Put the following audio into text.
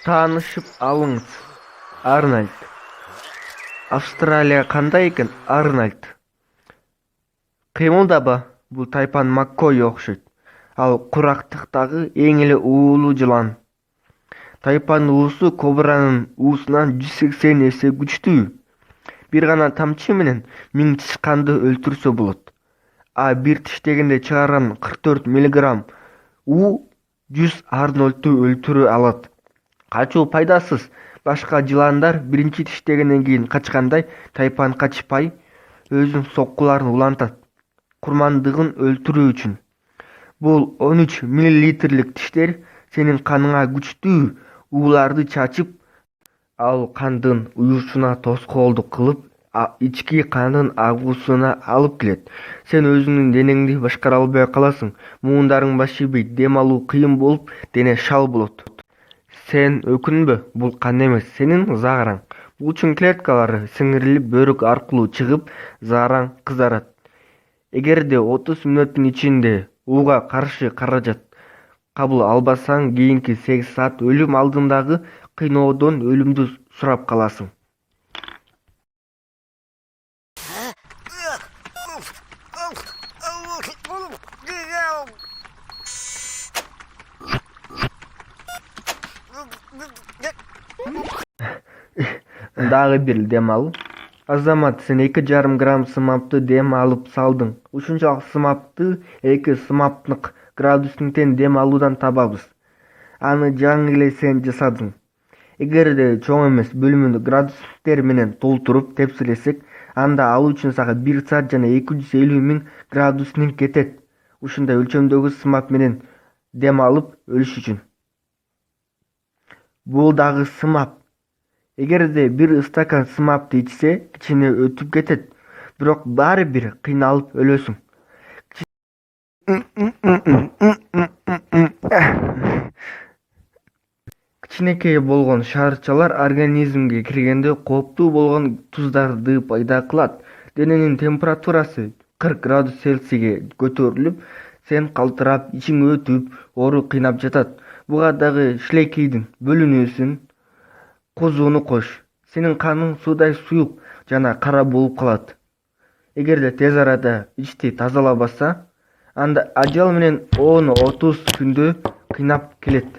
Таанышып алыңыз, Арнольд. Австралия кандай экен, Арнольд? Кыймылдаба, бул Тайпан Маккой окшойт. Ал курактыктагы эң эле уулуу жылан. Тайпанын уусу кобранын уусунан 180 эсе күчтүү. Бир гана тамчы менен 1000 тышканды өлтүрсө болот. А бир тиштегенде чыгарган 44 миллиграмм уу 100 Арнольдду өлтүрө алат. Качуу пайдасыз. Башка жыландар биринчи тиштегенден кийин качкандай, Тайпан качпай, өзүнүн соккуларын улантат. Курмандыгын өлтүрүү үчүн. Бул 13 миллилитрлик тиштер сенин каныңа күчтүү ууларды чачып, ал кандын уюшуна тоскоолдук кылып, ички кандын агуусуна алып келет. Сен өзүңдүн денеңди башкара албай каласың. Муундарың башыбый, дем алуу кыйын болуп, дене шал болот. Сен өкүнбө, бул кан эмес, сенин заараң. Булчун клеткалары сиңирилип бөйрөк аркылуу чыгып, заараң кызарат. Эгерде 30 мүнөттүн ичинде ууга каршы каражат кабыл албасаң, кийинки 8 саат өлүм алдындагы кыйноодон өлүмдү сурап каласың. Дагы бир дем ал. Азамат, сен 2,5 грамм сымапты дем алып салдың. Ушунчалык сымапты 2 сымаптык градустун тең дем алуудан табабыз. Аны жаңы эле сен жасадың. Эгерде чоң эмес бөлүмүндө градустер менен толтуруп тепселесек, анда ал үчүн сага 1 саат жана 250 000 градустун кетет. Ушундай өлчөмдөгү сымап менен дем алып өлүш үчүн. Бул дагы сымап. Эгерде бир стакан сымапты ичсе, кичине өтүп кетет, бирок баары бир кыйналып өлөсүң. Кичинекей болгон шаарчалар организмге киргенде кооптуу болгон туздарды пайда кылат. Дененин температурасы 40 градус Цельсийге көтөрүлүп, сен калтырап, ичиң өтүп, оору кыйнап жатат. Буга дагы шилекейдин бөлүнүүсүн, козууну кош. Сенин каның суудай суюк жана кара болуп калат. Эгерде тез арада ичти тазалабаса, анда ажал менен 10-30 күндө кыйнап келет.